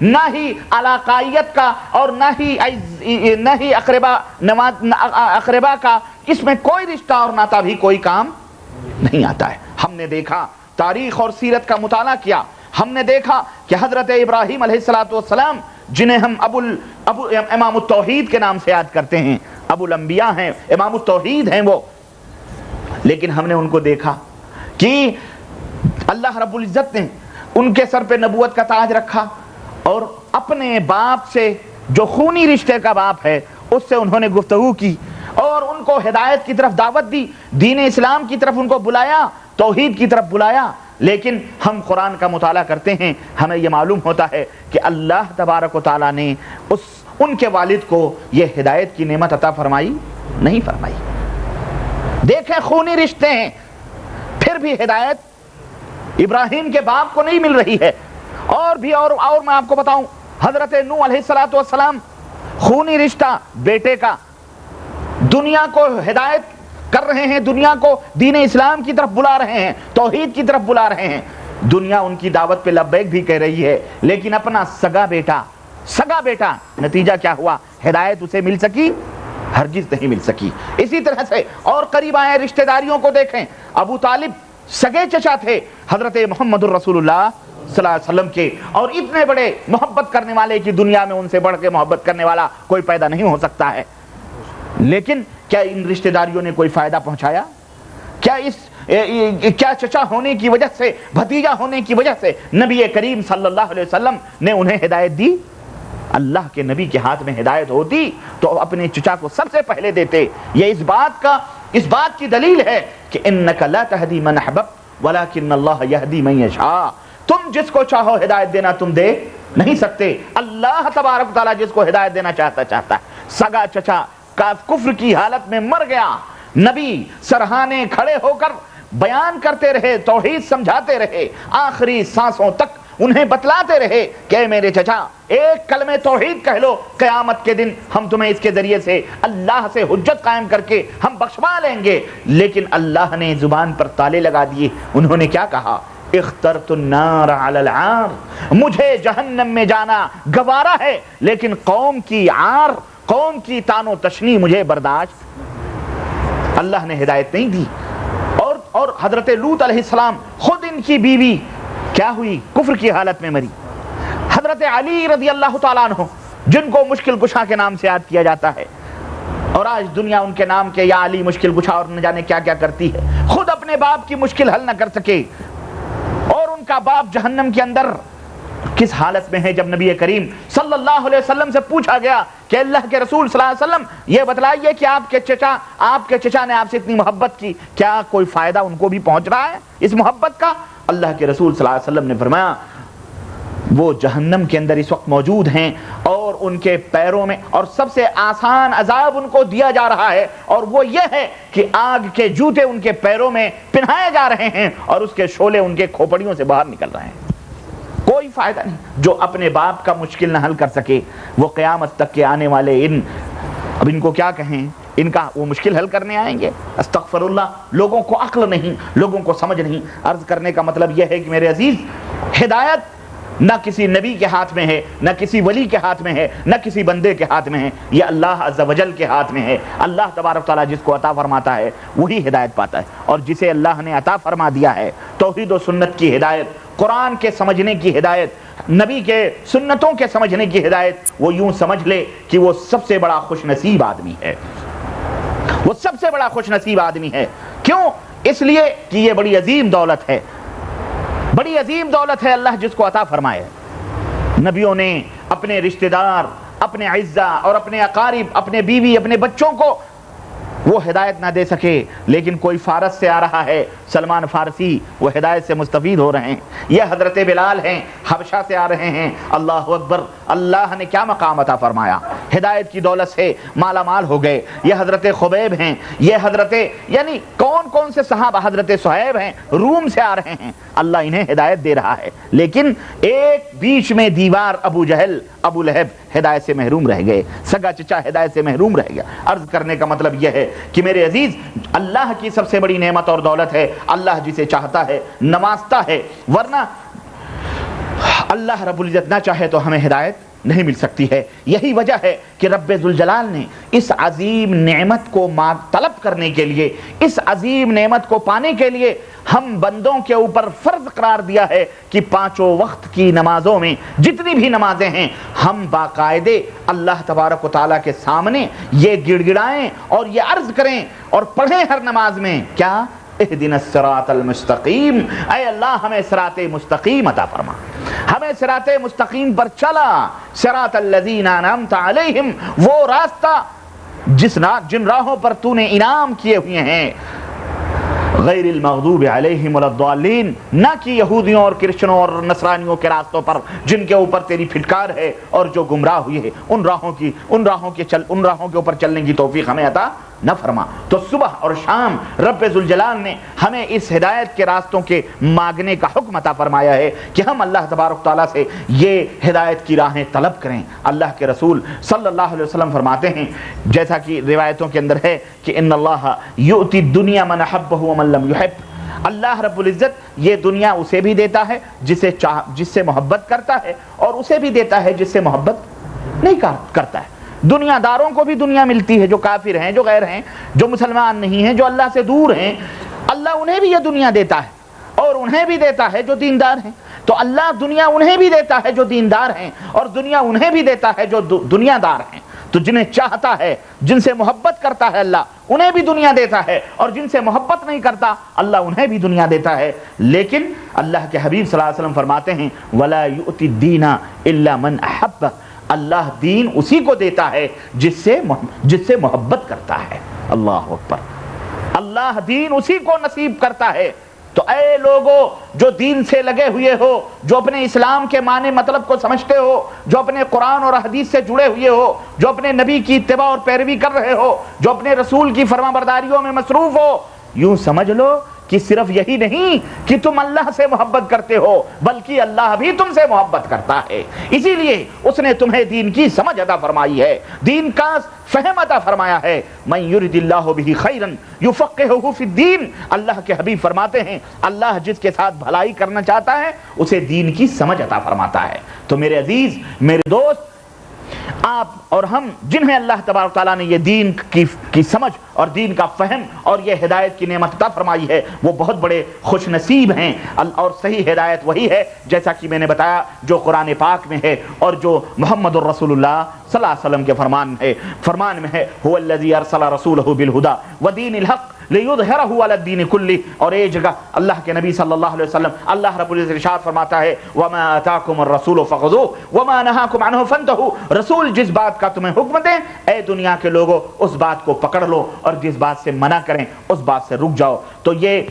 نہ ہی علاقائیت کا اور نہ ہی اقربا کا، اس میں کوئی رشتہ اور ناتا بھی کوئی کام نہیں آتا ہے۔ ہم نے دیکھا، تاریخ اور سیرت کا مطالعہ کیا، ہم نے دیکھا کہ حضرت ابراہیم علیہ السلام جنہیں ہم امام التوحید کے نام سے یاد کرتے ہیں، ابو الانبیاء ہیں، امام التوحید ہیں وہ، لیکن ہم نے ان کو دیکھا کہ اللہ رب العزت نے ان کے سر پہ نبوت کا تاج رکھا، اور اپنے باپ سے جو خونی رشتے کا باپ ہے اس سے انہوں نے گفتگو کی اور ان کو ہدایت کی طرف دعوت دی، دین اسلام کی طرف ان کو بلایا، توحید کی طرف بلایا۔ لیکن ہم قرآن کا مطالعہ کرتے ہیں، ہمیں یہ معلوم ہوتا ہے کہ اللہ تبارک و تعالیٰ نے ان کے والد کو یہ ہدایت کی نعمت عطا فرمائی نہیں فرمائی۔ دیکھیں، خونی رشتے ہیں، پھر بھی ہدایت ابراہیم کے باپ کو نہیں مل رہی ہے۔ اور میں آپ کو بتاؤں، حضرت نوح علیہ السلام خونی رشتہ بیٹے کا، دنیا کو ہدایت کر رہے ہیں، دنیا کو دین اسلام کی طرف بلا رہے ہیں، توحید کی طرف بلا رہے ہیں، دنیا ان کی دعوت پہ لبیک بھی کہہ رہی ہے، لیکن اپنا سگا بیٹا نتیجہ کیا ہوا؟ ہدایت اسے مل سکی؟ ہرگز نہیں مل سکی۔ اسی طرح سے اور قریب آئے رشتہ داریوں کو دیکھیں، ابو طالب سگے چچا تھے حضرت محمد الرسول اللہ صلی اللہ علیہ وسلم کے، اور اتنے بڑے محبت کرنے والے کی دنیا میں ان سے بڑھ کے محبت کرنے والا کوئی پیدا نہیں ہو سکتا ہے، لیکن کیا ان رشتہ داریوں نے کوئی فائدہ پہنچایا؟ کیا چچا ہونے کی وجہ سے، بھتیجا ہونے کی وجہ سے نبی کریم صلی اللہ علیہ وسلم نے انہیں ہدایت دی؟ اللہ کے نبی کے ہاتھ میں ہدایت ہوتی تو اپنے چچا کو سب سے پہلے دیتے۔ یہ اس بات کی دلیل ہے کہ انک لا تہدی من احببت ولکن اللہ یہدی من یشاء، تم جس کو چاہو ہدایت دینا تم دے نہیں سکتے، اللہ تبارک تعالیٰ جس کو ہدایت دینا چاہتا ہے۔ سگا چچا کا کفر کی حالت میں مر گیا، نبی سرہانے کھڑے ہو کر بیان کرتے رہے، توحید سمجھاتے رہے، آخری سانسوں تک انہیں بتلاتے رہے کہ اے میرے چچا، ایک کلمہ توحید کہہ لو، قیامت کے دن ہم تمہیں اس کے ذریعے سے اللہ سے حجت قائم کر کے ہم بخشوا لیں گے۔ لیکن اللہ نے زبان پر تالے لگا دیے، انہوں نے کیا کہا؟ اخترت النار علی العار، مجھے جہنم میں جانا گوارا ہے، لیکن قوم کی عار، قوم کی تان و تشنی مجھے برداشت۔ اللہ نے ہدایت نہیں دی۔ اور حضرت لوط علیہ السلام، خود ان کی بیوی کیا ہوئی؟ کفر کی حالت میں مری۔ حضرت علی رضی اللہ تعالیٰ عنہ، جن کو مشکل کشا کے نام سے یاد کیا جاتا ہے، اور آج دنیا ان کے نام کے یا علی مشکل کشا اور نہ جانے کیا کیا کرتی ہے، خود اپنے باپ کی مشکل حل نہ کر سکے، اور ان کا باپ جہنم کے اندر کس حالت میں ہے؟ جب نبی کریم صلی اللہ علیہ وسلم سے پوچھا گیا کہ اللہ کے رسول صلی اللہ علیہ وسلم یہ بتلائیے کہ آپ کے چچا نے آپ سے اتنی محبت کی، کیا کوئی فائدہ ان کو بھی پہنچ رہا ہے اس محبت کا؟ اللہ کے رسول صلی اللہ علیہ وسلم نے فرمایا وہ جہنم کے اندر اس وقت موجود ہیں، اور ان کے پیروں میں اور سب سے آسان عذاب ان کو دیا جا رہا ہے، اور وہ یہ ہے کہ آگ کے جوتے ان کے پیروں میں پہنائے جا رہے ہیں، اور اس کے شعلے ان کے کھوپڑیوں سے باہر نکل رہے ہیں۔ کوئی فائدہ نہیں۔ جو اپنے باپ کا مشکل نہ حل کر سکے، وہ قیامت تک کے آنے والے اب ان کو کیا کہیں؟ ان کا وہ مشکل حل کرنے آئیں گے؟ استغفر اللہ۔ لوگوں کو عقل نہیں، لوگوں کو سمجھ نہیں۔ عرض کرنے کا مطلب یہ ہے کہ میرے عزیز، ہدایت نہ کسی نبی کے ہاتھ میں ہے، نہ کسی ولی کے ہاتھ میں ہے، نہ کسی بندے کے ہاتھ میں ہے، یہ اللہ عز و جل کے ہاتھ میں ہے۔ اللہ تبارک تعالیٰ جس کو عطا فرماتا ہے وہی ہدایت پاتا ہے، اور جسے اللہ نے عطا فرما دیا ہے توحید و سنت کی ہدایت، قرآن کے سمجھنے کی ہدایت، نبی کے سنتوں کے سمجھنے کی ہدایت، وہ یوں سمجھ لے کہ وہ سب سے بڑا خوش نصیب آدمی ہے۔ وہ سب سے بڑا خوش نصیب آدمی ہے۔ کیوں؟ اس لیے کہ یہ بڑی عظیم دولت ہے، بڑی عظیم دولت ہے اللہ جس کو عطا فرمائے۔ نبیوں نے اپنے رشتہ دار، اپنے اعزا اور اپنے اقارب، اپنے بیوی، اپنے بچوں کو وہ ہدایت نہ دے سکے، لیکن کوئی فارس سے آ رہا ہے، سلمان فارسی، وہ ہدایت سے مستفید ہو رہے ہیں۔ یہ حضرت بلال ہیں، حبشہ سے آ رہے ہیں۔ اللہ اکبر، اللہ نے کیا مقام عطا فرمایا، ہدایت کی دولت سے مالا مال ہو گئے۔ یہ حضرت خبیب ہیں، یہ حضرت یعنی کون سے صحابہ، حضرت صہیب ہیں، روم سے آ رہے ہیں، اللہ انہیں ہدایت دے رہا ہے، لیکن ایک بیچ میں دیوار ابو جہل، ابو لہب ہدایت سے محروم رہ گئے، سگا چچا ہدایت سے محروم رہ گیا۔ عرض کرنے کا مطلب یہ ہے کہ میرے عزیز، اللہ کی سب سے بڑی نعمت اور دولت ہے، اللہ جسے چاہتا ہے نوازتا ہے، ورنہ اللہ رب العزت نہ چاہے تو ہمیں ہدایت نہیں مل سکتی ہے۔ یہی وجہ ہے کہ رب ذوالجلال نے اس عظیم نعمت کو طلب کرنے کے لیے، اس عظیم نعمت کو پانے کے لیے ہم بندوں کے اوپر فرض قرار دیا ہے کہ پانچوں وقت کی نمازوں میں جتنی بھی نمازیں ہیں ہم باقاعدے اللہ تبارک و تعالیٰ کے سامنے یہ گڑ گڑائیں اور یہ عرض کریں اور پڑھیں ہر نماز میں، کیا؟ اہدنا الصراط المستقیم، اے اللہ ہمیں صراط مستقیم عطا فرما، ہمیں صراط مستقیم پر چلا، صراط الذین انعمت علیہم، وہ راستہ جن راہوں پر تو نے انعام کیے ہوئے ہیں، غیر المغضوب علیہم ولا الضالین، نہ کہ یہودیوں اور کرسچنوں اور نصرانیوں کے راستوں پر جن کے اوپر تیری پھٹکار ہے اور جو گمراہ ہوئے ہیں، ان راہوں کے اوپر چلنے کی توفیق ہمیں عطا نہ فرما۔ تو صبح اور شام رب ذوالجلال نے ہمیں اس ہدایت کے راستوں کے مانگنے کا حکم عطا فرمایا ہے کہ ہم اللہ تبارک تعالیٰ سے یہ ہدایت کی راہیں طلب کریں۔ اللہ کے رسول صلی اللہ علیہ وسلم فرماتے ہیں، جیسا کہ روایتوں کے اندر ہے کہ ان اللہ یؤتی الدنیا من احبہ ومن لم یحب، اللہ رب العزت یہ دنیا اسے بھی دیتا ہے جس سے محبت کرتا ہے، اور اسے بھی دیتا ہے جس سے محبت نہیں کرتا ہے۔ دنیا داروں کو بھی دنیا ملتی ہے، جو کافر ہیں، جو غیر ہیں، جو مسلمان نہیں ہیں، جو اللہ سے دور ہیں، اللہ انہیں بھی یہ دنیا دیتا ہے اور انہیں بھی دیتا ہے جو دیندار ہیں۔ تو اللہ دنیا انہیں بھی دیتا ہے جو دیندار ہیں، اور دنیا انہیں بھی دیتا ہے جو دنیا دار ہیں۔ تو جنہیں چاہتا ہے، جن سے محبت کرتا ہے اللہ انہیں بھی دنیا دیتا ہے، اور جن سے محبت نہیں کرتا اللہ انہیں بھی دنیا دیتا ہے۔ لیکن اللہ کے حبیب صلی اللہ علیہ وسلم فرماتے ہیں وَلَا يُؤْتِ الدِّينَ إِلَّا مَنْ أَحَبَّ، اللہ دین اسی کو دیتا ہے جس سے محبت کرتا ہے۔ اللہ اکبر، اللہ دین اسی کو نصیب کرتا ہے۔ تو اے لوگو جو دین سے لگے ہوئے ہو، جو اپنے اسلام کے معنی مطلب کو سمجھتے ہو، جو اپنے قرآن اور حدیث سے جڑے ہوئے ہو، جو اپنے نبی کی اتباع اور پیروی کر رہے ہو، جو اپنے رسول کی فرما برداریوں میں مصروف ہو، یوں سمجھ لو کہ صرف یہی نہیں کہ تم اللہ سے محبت کرتے ہو، بلکہ اللہ بھی تم سے محبت کرتا ہے۔ اسی لیے اس نے تمہیں دین کی سمجھ عطا فرمائی ہے، دین کا فہم عطا فرمایا ہے۔ من یرد اللہ بہ خیرا یفقہہ فی الدین، اللہ کے حبیب فرماتے ہیں اللہ جس کے ساتھ بھلائی کرنا چاہتا ہے اسے دین کی سمجھ عطا فرماتا ہے۔ تو میرے عزیز، میرے دوست، آپ اور ہم جنہیں اللہ تبارک تعالیٰ نے یہ دین کی سمجھ اور دین کا فہم اور یہ ہدایت کی نعمت عطا فرمائی ہے، وہ بہت بڑے خوش نصیب ہیں۔ اور صحیح ہدایت وہی ہے جیسا کہ میں نے بتایا جو قرآن پاک میں ہے اور جو محمد الرسول اللہ صلی اللہ علیہ وسلم کے فرمان میں ہے، هو الذی ارسل رسولہ بالہدی ودین الحق لیظہرہ علی الدین کلہ۔ اور ایک جگہ اللہ کے نبی صلی اللہ علیہ وسلم اللہ رب العزت ارشاد فرماتا ہے وما آتاکم الرسول فخذوہ وما نہاکم عنہ فانتہوا، رسول جس بات کا تمہیں حکم دیں اے دنیا کے لوگوں اس بات کو پکڑ لو، اور جس بات سے منع کریں اس بات سے رک جاؤ۔ تو یہ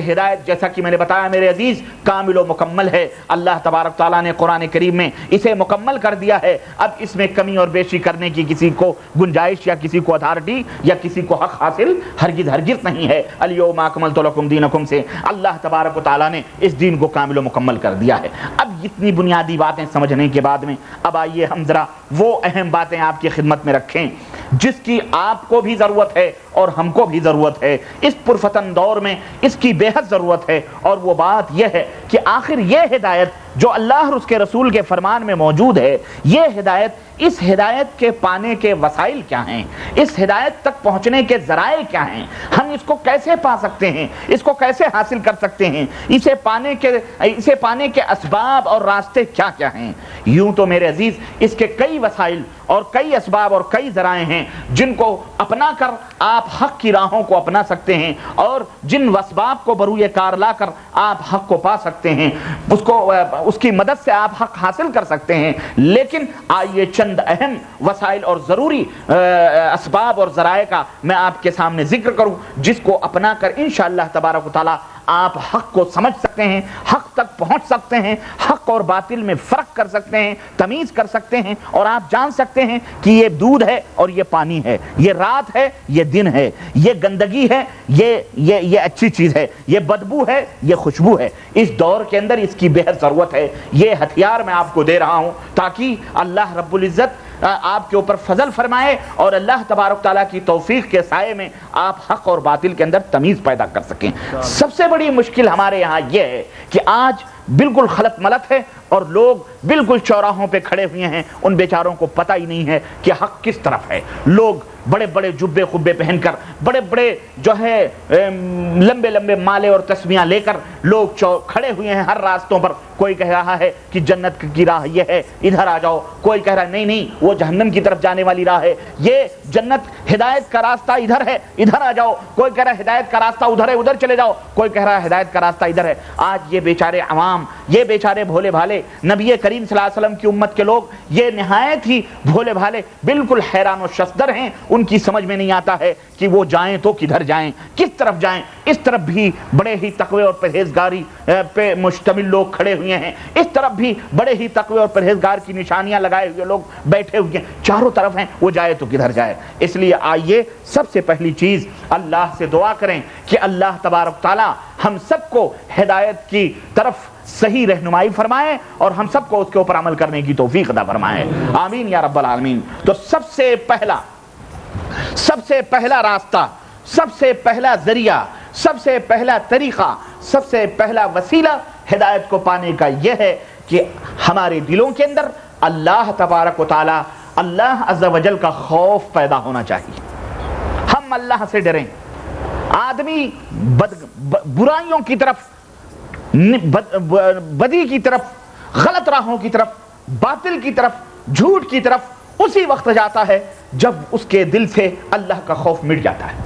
ہدایت جیسا کہ میں نے بتایا میرے عزیز کامل و مکمل ہے۔ اللہ تبارک تعالیٰ نے قرآن کریم میں اسے مکمل کر دیا ہے، اب اس میں کمی اور بیشی کرنے کی کسی کو گنجائش یا کسی کو اتھارٹی یا کسی کو حق حاصل ہرگز نہیں ہے۔ الیوم اکملت لکم دینکم سے اللہ تبارک و تعالیٰ نے اس دین کو کامل و مکمل کر دیا ہے۔ اب اتنی بنیادی باتیں سمجھنے کے بعد میں اب آئیے ہم ذرا وہ اہم باتیں آپ کی خدمت میں رکھیں جس کی آپ کو بھی ضرورت ہے اور ہم کو بھی ضرورت ہے، اس پرفتن دور میں اس کی بے حد ضرورت ہے۔ اور وہ بات یہ ہے کہ آخر یہ ہدایت جو اللہ اور اس کے رسول کے فرمان میں موجود ہے، یہ ہدایت، اس ہدایت کے پانے کے وسائل کیا ہیں، اس ہدایت تک پہنچنے کے ذرائع کیا ہیں، ہم اس کو کیسے پا سکتے ہیں، اس کو کیسے حاصل کر سکتے ہیں، اسے پانے کے اسباب اور راستے کیا کیا ہیں۔ یوں تو میرے عزیز اس کے کئی وسائل اور کئی اسباب اور کئی ذرائع ہیں جن کو اپنا کر آپ حق کی راہوں کو اپنا سکتے ہیں، اور جن اسباب کو بروئے کار لا کر آپ حق کو پا سکتے ہیں، اس کی مدد سے آپ حق حاصل کر سکتے ہیں۔ لیکن آئیے چند اہم وسائل اور ضروری اسباب اور ذرائع کا میں آپ کے سامنے ذکر کروں جس کو اپنا کر انشاءاللہ تبارک و تعالی آپ حق کو سمجھ سکتے ہیں، حق تک پہنچ سکتے ہیں، حق اور باطل میں فرق کر سکتے ہیں، تمیز کر سکتے ہیں، اور آپ جان سکتے ہیں کہ یہ دودھ ہے اور یہ پانی ہے، یہ رات ہے یہ دن ہے، یہ گندگی ہے یہ اچھی چیز ہے، یہ بدبو ہے یہ خوشبو ہے۔ اس دور کے اندر اس کی بے حد ضرورت ہے۔ یہ ہتھیار میں آپ کو دے رہا ہوں تاکہ اللہ رب العزت آپ کے اوپر فضل فرمائے اور اللہ تبارک تعالیٰ کی توفیق کے سائے میں آپ حق اور باطل کے اندر تمیز پیدا کر سکیں۔ سب سے بڑی مشکل ہمارے یہاں یہ ہے کہ آج بالکل خلط ملط ہے اور لوگ بالکل چوراہوں پہ کھڑے ہوئے ہیں، ان بیچاروں کو پتہ ہی نہیں ہے کہ حق کس طرف ہے۔ لوگ بڑے بڑے جبے خبے پہن کر، بڑے بڑے جو ہے لمبے لمبے مالے اور تسمیاں لے کر لوگ کھڑے ہوئے ہیں ہر راستوں پر۔ کوئی کہہ رہا ہے کہ جنت کی راہ یہ ہے، ادھر آ جاؤ، کوئی کہہ رہا ہے نہیں نہیں وہ جہنم کی طرف جانے والی راہ ہے، یہ جنت ہدایت کا راستہ ادھر ہے، ادھر آ جاؤ، کوئی کہہ رہا ہے ہدایت کا راستہ ادھر ہے، ادھر چلے جاؤ، کوئی کہہ رہا ہے ہدایت کا راستہ ادھر ہے۔ آج یہ بیچارے عوام، یہ بیچارے بھولے بھالے نبی کریم صلی اللہ علیہ وسلم کی امت کے لوگ، یہ نہایت ہی بھولے بھالے بالکل حیران و شفدر ہیں۔ ان کی سمجھ میں نہیں آتا ہے کہ وہ جائیں تو کدھر جائیں، کس طرف جائیں۔ اس طرف بھی بڑے ہی تقوی اور پرہیزگاری پہ مشتمل لوگ کھڑے ہوئے ہیں، اس طرف بھی بڑے ہی تقوی اور پرہیزگار کی نشانیاں لگائے ہوئے لوگ بیٹھے ہوئے ہیں، چاروں طرف ہیں، وہ جائے تو کدھر جائے۔ اس لیے آئیے سب سے پہلی چیز اللہ سے دعا کریں کہ اللہ تبارک تعالی ہم سب کو ہدایت کی طرف صحیح رہنمائی فرمائے اور ہم سب کو اس کے اوپر عمل کرنے کی توفیق عطا فرمائے، آمین یا رب العالمین۔ تو سب سے پہلا راستہ، سب سے پہلا ذریعہ، سب سے پہلا طریقہ، سب سے پہلا وسیلہ ہدایت کو پانے کا یہ ہے کہ ہمارے دلوں کے اندر اللہ تبارک و تعالی، اللہ عز و جل کا خوف پیدا ہونا چاہیے۔ ہم اللہ سے ڈریں۔ آدمی برائیوں کی طرف، بدی کی طرف، غلط راہوں کی طرف، باطل کی طرف، جھوٹ کی طرف اسی وقت جاتا ہے جب اس کے دل سے اللہ کا خوف مٹ جاتا ہے۔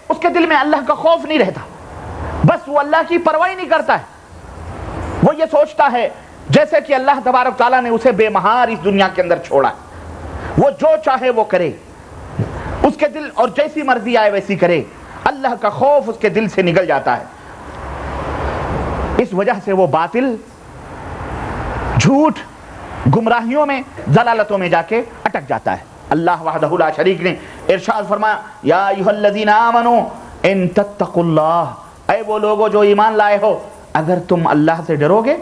اس کے دل میں اللہ کا خوف نہیں رہتا، بس وہ اللہ کی پرواہ نہیں کرتا ہے۔ وہ یہ سوچتا ہے جیسے کہ اللہ تبارک تعالیٰ نے اسے بے مہار اس دنیا کے اندر چھوڑا ہے، وہ جو چاہے وہ کرے، اس کے دل اور جیسی مرضی آئے ویسی کرے۔ اللہ کا خوف اس کے دل سے نکل جاتا ہے، اس وجہ سے وہ باطل، جھوٹ، گمراہیوں میں، ضلالتوں میں جا کے اٹک جاتا ہے۔ اللہ وحدہ لا شریک نے ارشاد فرمایا یا ایھا الذین آمنوا ان تتقوا اللہ، اے وہ لوگو جو ایمان لائے ہو، اگر تم اللہ سے ڈرو گے،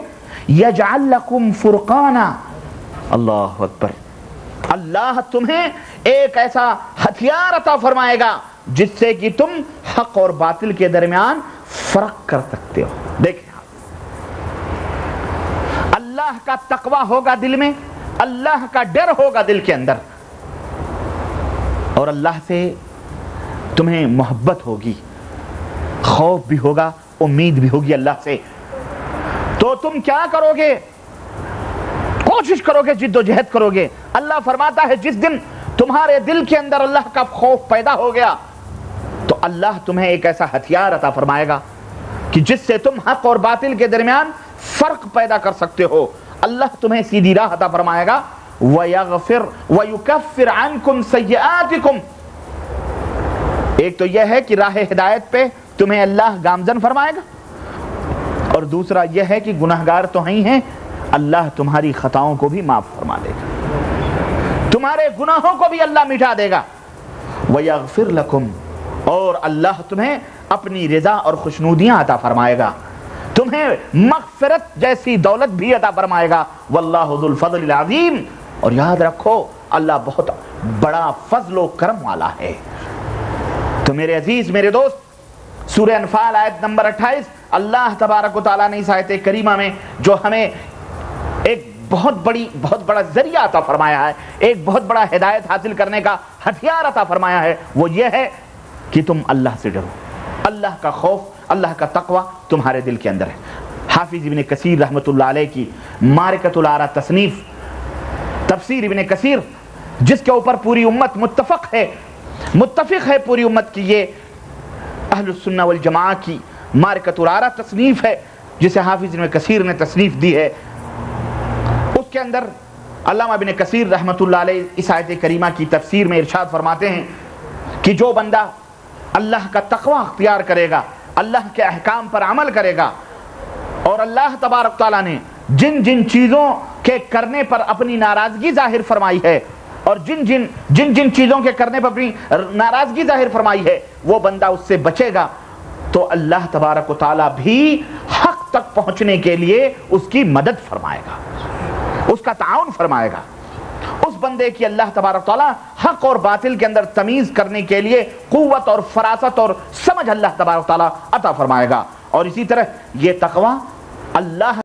یجعل لکم فرقانا، اللہ اکبر، اللہ تمہیں ایک ایسا ہتھیار عطا فرمائے گا جس سے کہ تم حق اور باطل کے درمیان فرق کر سکتے ہو۔ دیکھیں اللہ کا تقوی ہوگا دل میں، اللہ کا ڈر ہوگا دل کے اندر، اور اللہ سے تمہیں محبت ہوگی، خوف بھی ہوگا، امید بھی ہوگی اللہ سے، تو تم کیا کرو گے؟ کوشش کرو گے، جد و جہد کرو گے۔ اللہ فرماتا ہے جس دن تمہارے دل کے اندر اللہ کا خوف پیدا ہو گیا تو اللہ تمہیں ایک ایسا ہتھیار عطا فرمائے گا کہ جس سے تم حق اور باطل کے درمیان فرق پیدا کر سکتے ہو۔ اللہ تمہیں سیدھی راہ عطا فرمائے گا، وَيَغْفِرْ وَيُكَفِّرْ عَنْكُمْ سَيِّئَاتِكُمْ۔ ایک تو یہ ہے کہ راہ ہدایت پہ تمہیں اللہ گامزن فرمائے گا، اور دوسرا یہ ہے کہ گناہگار تو ہی ہیں، اللہ تمہاری خطاؤں کو بھی معاف فرما دے گا، تمہارے گناہوں کو بھی اللہ مٹا دے گا۔ وَيَغْفِرْ لَكُمْ، اور اللہ تمہیں اپنی رضا اور خوشنودیاں عطا فرمائے گا، تمہیں مغفرت جیسی دولت بھی عطا فرمائے گا۔ واللہ ذو الفضل العظیم، اور یاد رکھو اللہ بہت بڑا فضل و کرم والا ہے۔ تو میرے عزیز، میرے دوست، سورہ انفال آیت نمبر 28، اللہ تبارک و تعالیٰ نے اس آیت کریمہ میں جو ہمیں ایک بہت بڑا ذریعہ عطا فرمایا ہے، ایک بہت بڑا ہدایت حاصل کرنے کا ہتھیار عطا فرمایا ہے، وہ یہ ہے کہ تم اللہ سے ڈرو، اللہ کا خوف، اللہ کا تقوی تمہارے دل کے اندر ہے۔ حافظ ابن کثیر رحمۃ اللہ علیہ کی معرکۃ الآراء تصنیف، تفسیر ابن کثیر، جس کے اوپر پوری امت متفق ہے پوری امت کی، یہ اہل السنہ والجماعہ کی معرکۃ الآراء تصنیف ہے جسے حافظ ابن کثیر نے تصنیف دی ہے۔ اس کے اندر علامہ ابن کثیر رحمۃ اللہ علیہ اس آیت کریمہ کی تفسیر میں ارشاد فرماتے ہیں کہ جو بندہ اللہ کا تقوی اختیار کرے گا، اللہ کے احکام پر عمل کرے گا، اور اللہ تبارک تعالیٰ نے جن جن چیزوں کے کرنے پر اپنی ناراضگی ظاہر فرمائی ہے، اور جن چیزوں کے کرنے پر اپنی ناراضگی ظاہر فرمائی ہے، وہ بندہ اس سے بچے گا، تو اللہ تبارک و تعالیٰ بھی حق تک پہنچنے کے لیے اس کی مدد فرمائے گا، اس کا تعاون فرمائے گا، اس بندے کی اللہ تبارک تعالیٰ حق اور باطل کے اندر تمیز کرنے کے لیے قوت اور فراست اور سمجھ اللہ تبارک تعالیٰ عطا فرمائے گا۔ اور اسی طرح یہ تقوی اللہ